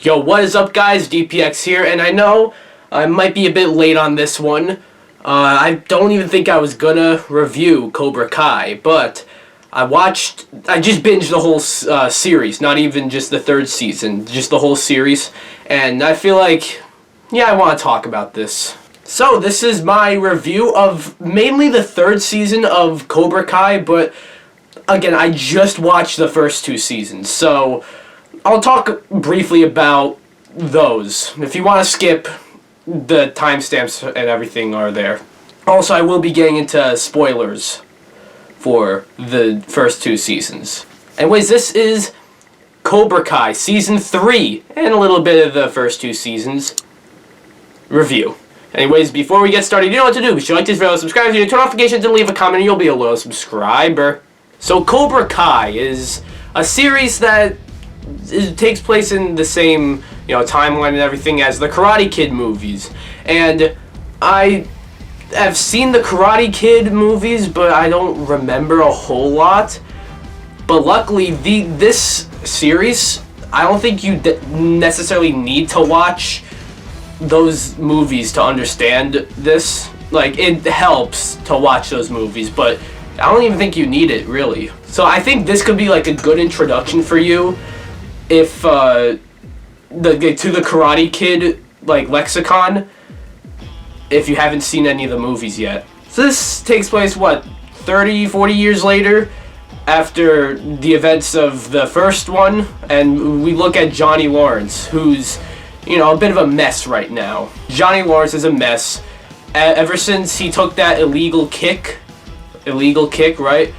Yo, what is up, guys? DPX here, and I know I might be a bit late on this one. I don't even think I was gonna review Cobra Kai, but I just binged the whole series, not even just the third season, just the whole series, and I feel like, yeah, I want to talk about this. So, this is my review of mainly the third season of Cobra Kai, but again, I just watched the first two seasons, so I'll talk briefly about those. If you want to skip, the timestamps and everything are there. Also, I will be getting into spoilers for the first two seasons. Anyways, this is Cobra Kai Season 3, and a little bit of the first two seasons review. Anyways, before we get started, you know what to do. Be sure to like this video, subscribe to turn notifications, and leave a comment, and you'll be a loyal subscriber. So, Cobra Kai is a series that it takes place in the same, timeline and everything as the Karate Kid movies. And I have seen the Karate Kid movies, but I don't remember a whole lot. But luckily, this series, I don't think you necessarily need to watch those movies to understand this. Like, it helps to watch those movies, but I don't even think you need it, really. So I think this could be like a good introduction for you if to the Karate Kid lexicon, if you haven't seen any of the movies yet. So this takes place 30-40 years later after the events of the first one, and we look at Johnny Lawrence, who's a bit of a mess right now. Johnny Lawrence is a mess ever since he took that illegal kick, right,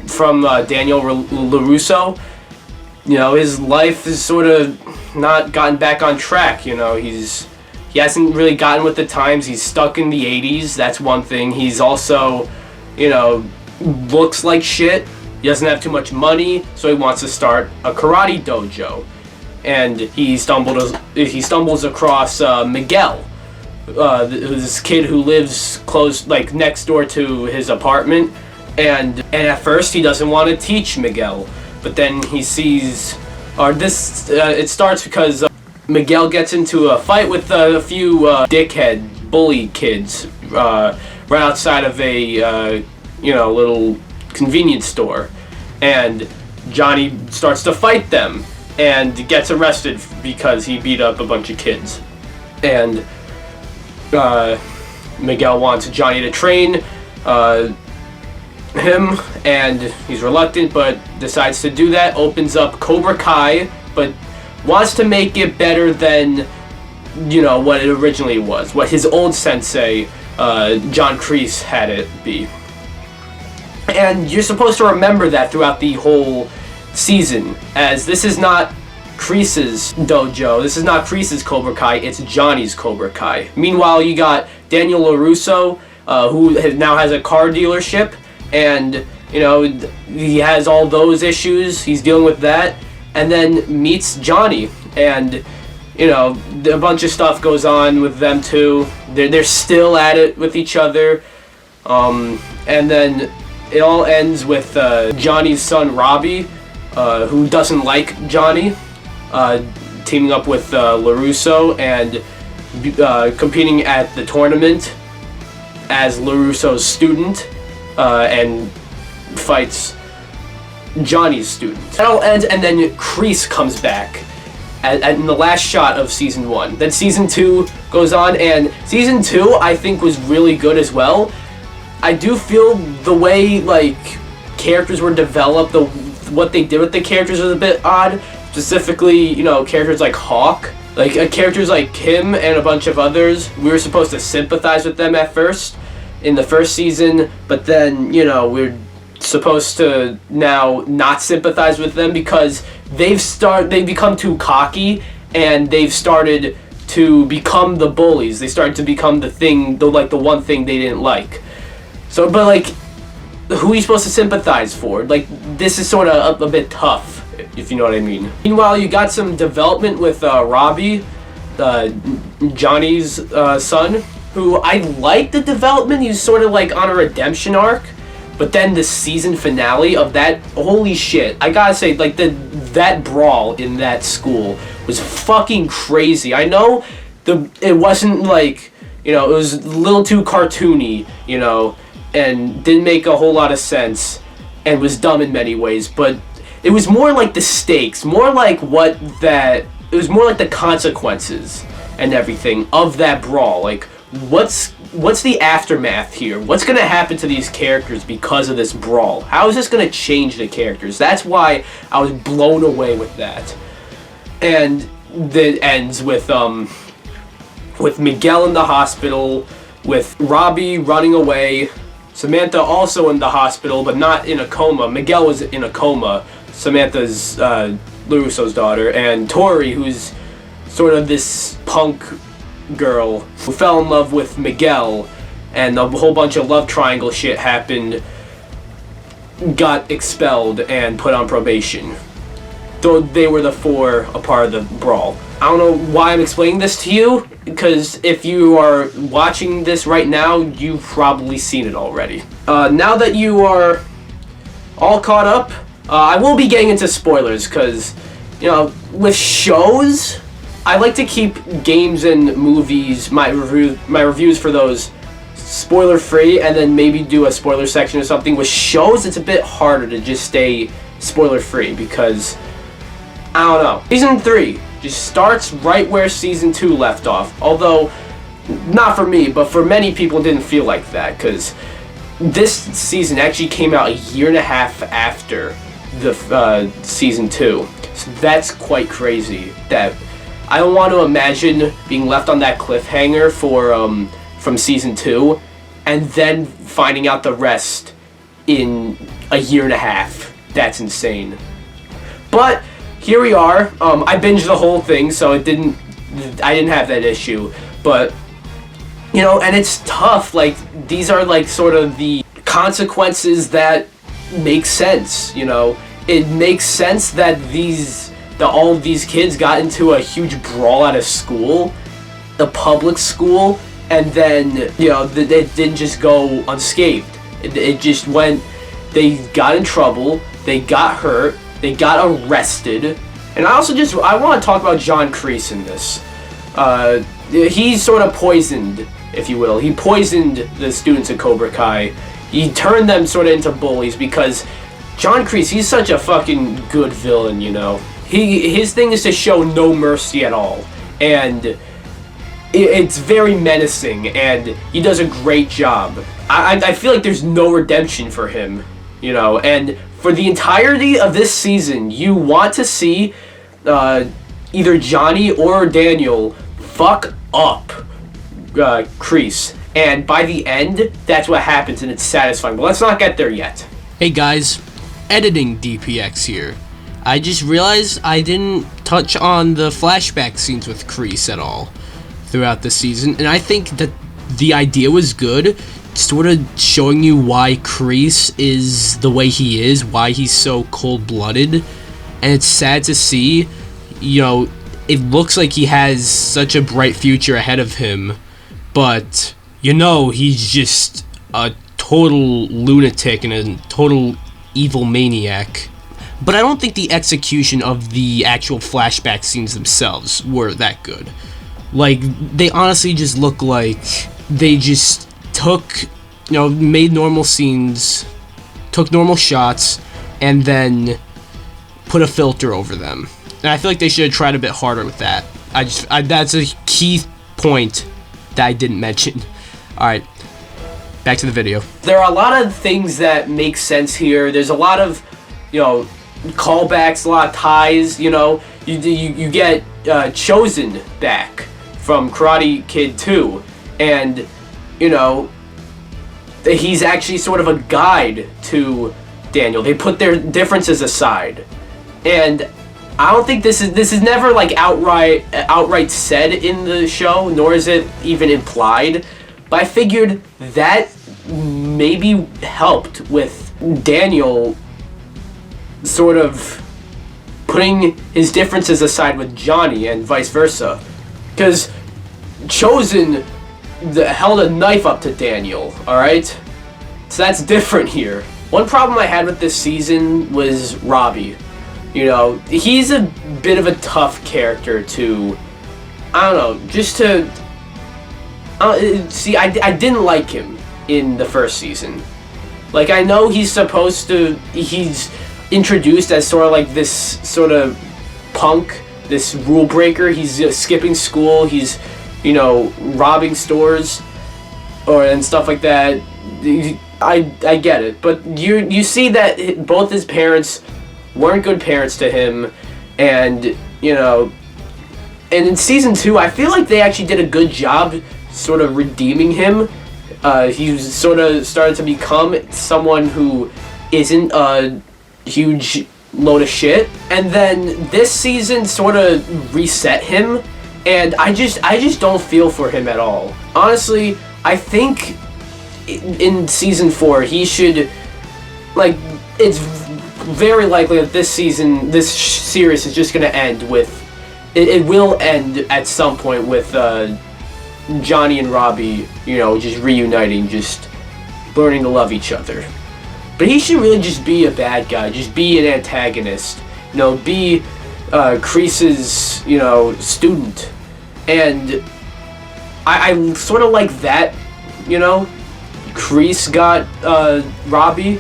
from Daniel LaRusso. His life is sort of not gotten back on track. He hasn't really gotten with the times. He's stuck in the 80s. That's one thing. He's also, looks like shit. He doesn't have too much money, so he wants to start a karate dojo. And he stumbles across Miguel, this kid who lives close, next door to his apartment. And at first he doesn't want to teach Miguel. But then he sees, it starts because Miguel gets into a fight with a few dickhead bully kids right outside of a little convenience store, and Johnny starts to fight them and gets arrested because he beat up a bunch of kids. And Miguel wants Johnny to train him, and he's reluctant, but decides to do that. Opens up Cobra Kai, but wants to make it better than what it originally was, what his old sensei John Kreese had it be. And you're supposed to remember that throughout the whole season, as this is not Kreese's dojo, this is not Kreese's Cobra Kai, it's Johnny's Cobra Kai. Meanwhile, you got Daniel LaRusso, who now has a car dealership, and he has all those issues, he's dealing with that, and then meets Johnny, and a bunch of stuff goes on with them too. They're still at it with each other, and then it all ends with Johnny's son Robbie, who doesn't like Johnny, teaming up with LaRusso and competing at the tournament as LaRusso's student, and fights Johnny's student. It all ends, and then Kreese comes back in the last shot of Season 1. Then Season 2 goes on, and Season 2 I think was really good as well. I do feel the way characters were developed, what they did with the characters was a bit odd. Specifically, characters like Hawk, characters like Kim and a bunch of others. We were supposed to sympathize with them at first in the first season, but then we're supposed to now not sympathize with them because they've become too cocky, and they've started to become the bullies. They started to become the one thing they didn't like. So, but who are you supposed to sympathize for? This is sort of a bit tough, if you know what I mean. Meanwhile, you got some development with Robbie, Johnny's son, who I like the development. He's sort of on a redemption arc, But then the season finale of that, holy shit, I gotta say, like, that brawl in that school was fucking crazy. I know it wasn't like, you know, it was a little too cartoony, you know, and didn't make a whole lot of sense, and was dumb in many ways, but it was more like the stakes, more like it was more like the consequences and everything of that brawl. Like, what's the aftermath here? What's going to happen to these characters because of this brawl? How is this going to change the characters? That's why I was blown away with that. And it ends with Miguel in the hospital, with Robbie running away, Samantha also in the hospital, but not in a coma. Miguel was in a coma. Samantha's LaRusso's daughter, and Tori, who's sort of this punk girl who fell in love with Miguel, and a whole bunch of love triangle shit happened, got expelled and put on probation. Though they were the four a part of the brawl. I don't know why I'm explaining this to you, because if you are watching this right now, you've probably seen it already. Now that you are all caught up, I will be getting into spoilers, because, you know, with shows, I like to keep games and movies, my reviews for those, spoiler-free, and then maybe do a spoiler section or something. With shows, it's a bit harder to just stay spoiler-free, because, I don't know. Season 3 just starts right where Season 2 left off, although, not for me, but for many people, it didn't feel like that, because this season actually came out a year and a half after the Season 2, so that's quite crazy. That I don't want to imagine being left on that cliffhanger from Season 2, and then finding out the rest in a year and a half. That's insane. But here we are. I binged the whole thing, so I didn't have that issue. But, you know, and it's tough. Like, these are like sort of the consequences that make sense, you know. It makes sense that all of these kids got into a huge brawl at a school, a public school, and then, you know, it didn't just go unscathed. It just went, they got in trouble, they got hurt, they got arrested. And I want to talk about John Kreese in this. He sort of poisoned, if you will. He poisoned the students at Cobra Kai. He turned them sort of into bullies, because John Kreese, he's such a fucking good villain, you know. His thing is to show no mercy at all. And it's very menacing, and he does a great job. I feel like there's no redemption for him, you know. And for the entirety of this season, you want to see either Johnny or Daniel fuck up Kreese. And by the end, that's what happens, and it's satisfying. But let's not get there yet. Hey guys, editing DPX here. I just realized I didn't touch on the flashback scenes with Kreese at all throughout the season, and I think that the idea was good, sort of showing you why Kreese is the way he is, why he's so cold-blooded, and it's sad to see, you know, it looks like he has such a bright future ahead of him, but, you know, he's just a total lunatic and a total evil maniac. But I don't think the execution of the actual flashback scenes themselves were that good. Like, they honestly just look like they just took, you know, made normal scenes, took normal shots, and then put a filter over them. And I feel like they should have tried a bit harder with that. That's a key point that I didn't mention. Alright, back to the video. There are a lot of things that make sense here. There's a lot of, you know, callbacks, a lot of ties, you know. You get Chosen back from Karate Kid 2, and, you know, he's actually sort of a guide to Daniel. They put their differences aside, and I don't think this is never like outright said in the show, nor is it even implied, but I figured that maybe helped with Daniel sort of putting his differences aside with Johnny and vice versa, because Chosen held a knife up to Daniel, alright? So that's different here. One problem I had with this season was Robbie. You know, he's a bit of a tough character to, I don't know, just to, see, I didn't like him in the first season. Like, I know he's introduced as sort of like this sort of punk, this rule breaker. He's skipping school, he's, you know, robbing stores and stuff like that. I get it, but you see that both his parents weren't good parents to him, and, you know, and in season 2, I feel like they actually did a good job sort of redeeming him. He sort of started to become someone who isn't a huge load of shit, and then this season sort of reset him, and I just don't feel for him at all. Honestly, I think in season 4 he should, like, it's very likely that this series is just gonna end with, it will end at some point with Johnny and Robbie, you know, just reuniting, just learning to love each other. But he should really just be a bad guy, just be an antagonist, you know, be Kreese's, you know, student. And I sort of like that, you know. Kreese got Robbie,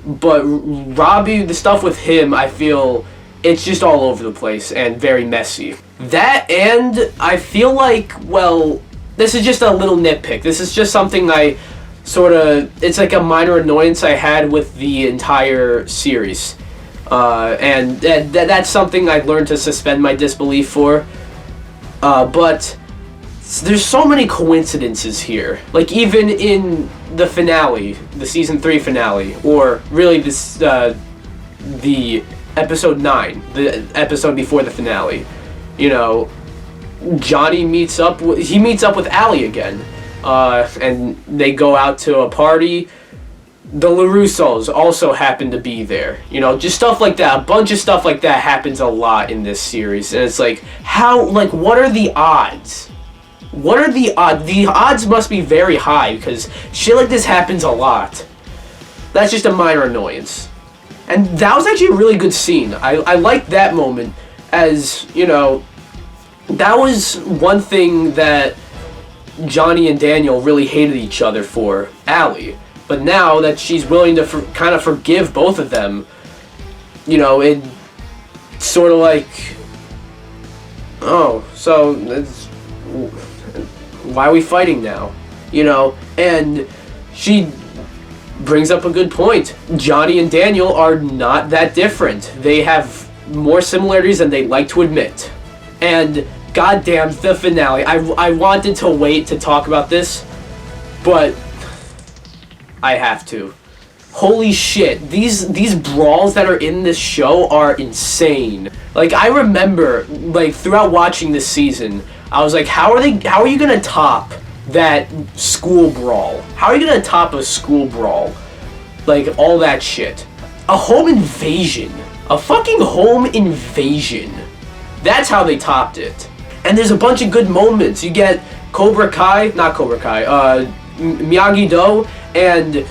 but Robbie, the stuff with him, I feel it's just all over the place and very messy. That, and I feel like, well, this is just a little nitpick. This is just something I sort of, it's like a minor annoyance I had with the entire series. And that's something I've learned to suspend my disbelief for. But there's so many coincidences here. Like, even in the finale, the season 3 finale, or really this, the episode 9, the episode before the finale, you know, Johnny meets up with Allie again, and they go out to a party. The LaRussos also happen to be there, you know, just stuff like that. A bunch of stuff like that happens a lot in this series, and it's like, how, like, what are the odds? What are the odds? The odds must be very high, because shit like this happens a lot. That's just a minor annoyance. And that was actually a really good scene. I liked that moment, as, you know, that was one thing that Johnny and Daniel really hated each other for, Allie. But now that she's willing to kind of forgive both of them, you know, it sort of like, oh, so it's, why are we fighting now? You know, and she brings up a good point. Johnny and Daniel are not that different. They have more similarities than they like to admit. And goddamn, the finale. I wanted to wait to talk about this, but I have to. Holy shit, these brawls that are in this show are insane. Like, I remember, like, throughout watching this season, I was like, how are you gonna top that school brawl? How are you gonna top a school brawl? Like, all that shit. A home invasion. A fucking home invasion. That's how they topped it. And there's a bunch of good moments. You get Cobra Kai, not Cobra Kai, Miyagi-Do, and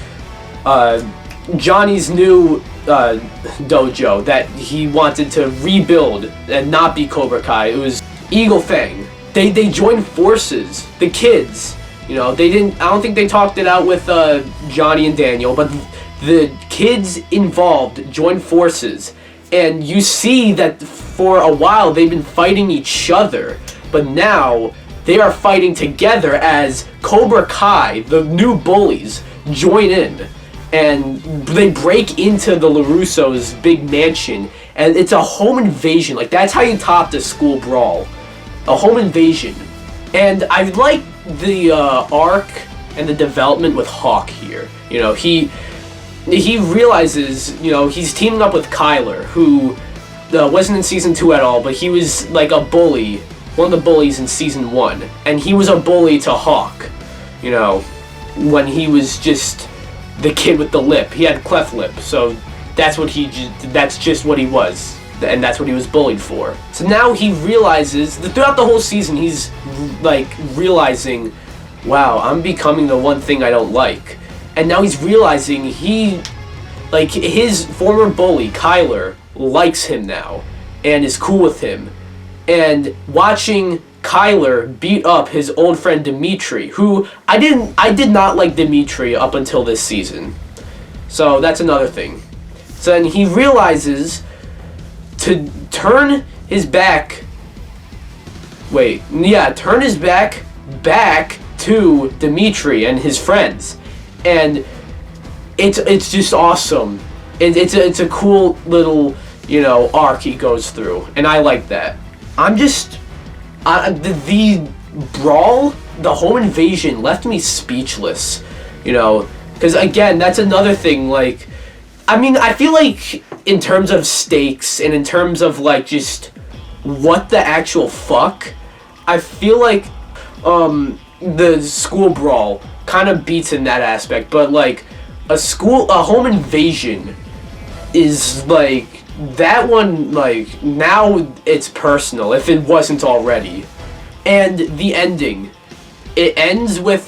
Johnny's new dojo that he wanted to rebuild and not be Cobra Kai. It was Eagle Fang. They joined forces. The kids, you know, they didn't. I don't think they talked it out with Johnny and Daniel, but the kids involved joined forces, and you see that for a while they've been fighting each other, but now they are fighting together as Cobra Kai, the new bullies, join in. And they break into the LaRussos' big mansion, and it's a home invasion. Like, that's how you top the school brawl. A home invasion. And I like the arc and the development with Hawk here. You know, he realizes, you know, he's teaming up with Kyler, who wasn't in season 2 at all, but he was like a bully, one of the bullies in season 1. And he was a bully to Hawk, you know, when he was just the kid with the lip. He had cleft lip, so that's just what he was, and that's what he was bullied for. So now he realizes that throughout the whole season he's like realizing, wow, I'm becoming the one thing I don't like. and now he's realizing his former bully, Kyler, likes him now, and is cool with him. And watching Kyler beat up his old friend Dimitri, who I did not like Dimitri up until this season. So that's another thing. So then he realizes to turn his back to Dimitri and his friends. And it's just awesome. It's a cool little, arc he goes through, and I like that. The brawl, the home invasion left me speechless, because again, that's another thing, I feel like in terms of stakes and in terms of just what the actual fuck, I feel like the school brawl kind of beats in that aspect, but a home invasion is that one, now it's personal, if it wasn't already. And the ending. It ends with,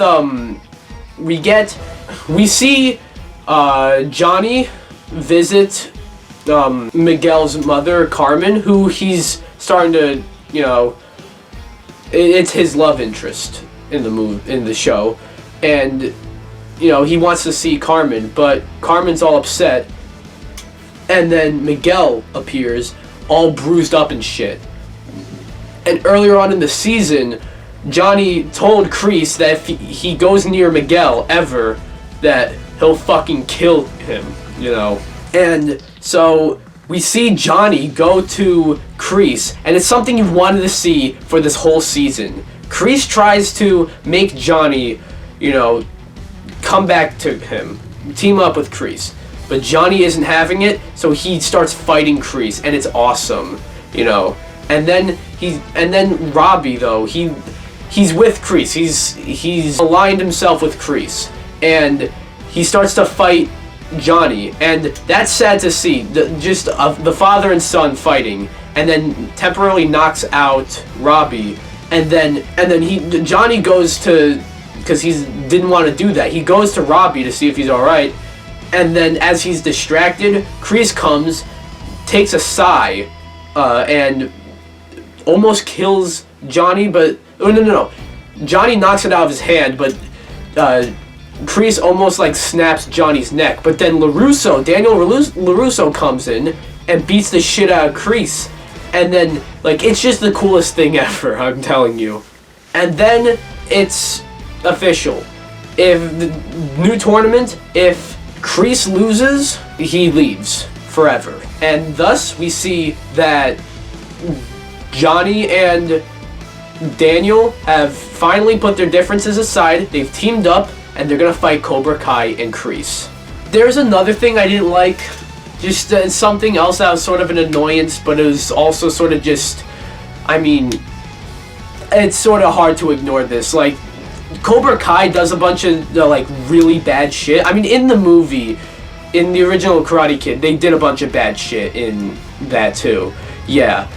we see Johnny visit Miguel's mother, Carmen, who he's starting to, it's his love interest in the show. And, he wants to see Carmen, but Carmen's all upset. And then Miguel appears, all bruised up and shit. And earlier on in the season, Johnny told Kreese that if he goes near Miguel ever, that he'll fucking kill him, And so we see Johnny go to Kreese, and it's something you've wanted to see for this whole season. Kreese tries to make Johnny, come back to him, team up with Kreese. But Johnny isn't having it, so he starts fighting Kreese, and it's awesome, And then Robbie, though, he's with Kreese. He's aligned himself with Kreese, and he starts to fight Johnny, and that's sad to see. The father and son fighting, and then temporarily knocks out Robbie, and then Johnny goes to, because he didn't want to do that. He goes to Robbie to see if he's all right. And then, as he's distracted, Kreese comes, takes a sigh, and almost kills Johnny, but... Oh, no. Johnny knocks it out of his hand, but Kreese almost, snaps Johnny's neck. But then Daniel LaRusso comes in and beats the shit out of Kreese. And then, it's just the coolest thing ever, I'm telling you. And then, it's official. If the new tournament, if Kreese loses, he leaves forever. And thus, we see that Johnny and Daniel have finally put their differences aside. They've teamed up, and they're gonna fight Cobra Kai and Kreese. There's another thing I didn't like. Just something else that was sort of an annoyance, but it was also sort of just... it's sort of hard to ignore this. Cobra Kai does a bunch of really bad shit. In the movie, in the original Karate Kid, they did a bunch of bad shit in that too. Yeah.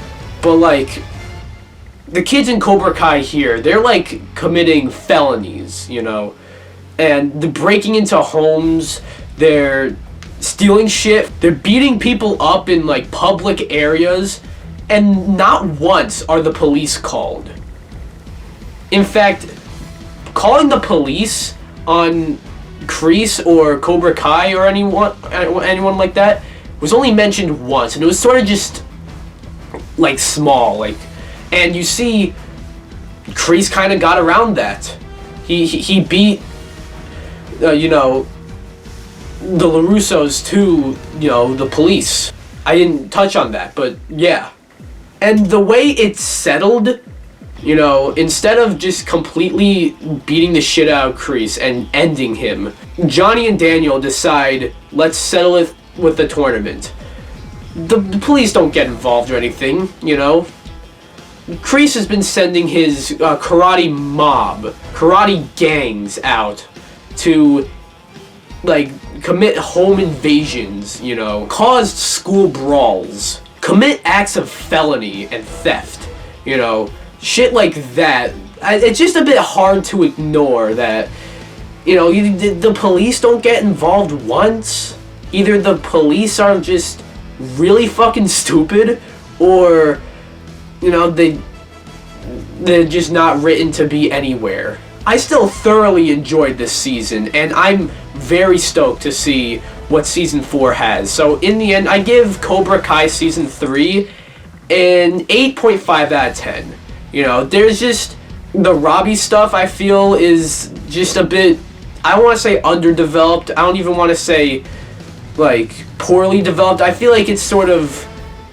But the kids in Cobra Kai here, they're committing felonies, and they're breaking into homes, they're stealing shit, they're beating people up in public areas, and not once are the police called. In fact, calling the police on Kreese or Cobra Kai or anyone like that was only mentioned once, and it was sort of just small, and you see Kreese kind of got around that. He beat the LaRussos to the police. I didn't touch on that, but yeah. And the way it's settled, instead of just completely beating the shit out of Kreese and ending him, Johnny and Daniel decide, let's settle it with the tournament. The police don't get involved or anything, Kreese has been sending his karate gangs out to, commit home invasions, cause school brawls, commit acts of felony and theft, shit like that. It's just a bit hard to ignore that the police don't get involved once. Either the police are just really fucking stupid, or they're just not written to be anywhere. I still thoroughly enjoyed this season, and I'm very stoked to see what Season 4 has. So in the end, I give Cobra Kai Season 3 an 8.5 out of 10. There's just the Robbie stuff I feel is just a bit, I don't want to say underdeveloped. I don't even want to say, poorly developed. I feel like it's sort of,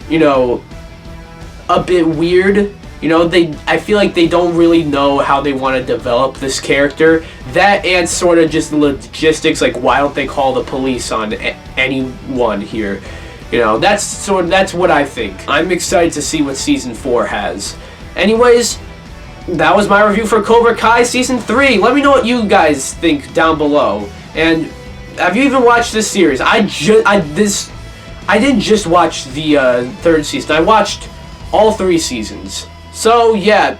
a bit weird. I feel like they don't really know how they want to develop this character. That and sort of just logistics, why don't they call the police on anyone here? That's what I think. I'm excited to see what Season 4 has. Anyways, that was my review for Cobra Kai Season 3. Let me know what you guys think down below. And have you even watched this series? I didn't just watch the third season. I watched all 3 seasons. So, yeah.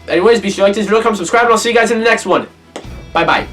Anyways, be sure to like this video, comment, subscribe, and I'll see you guys in the next one. Bye-bye.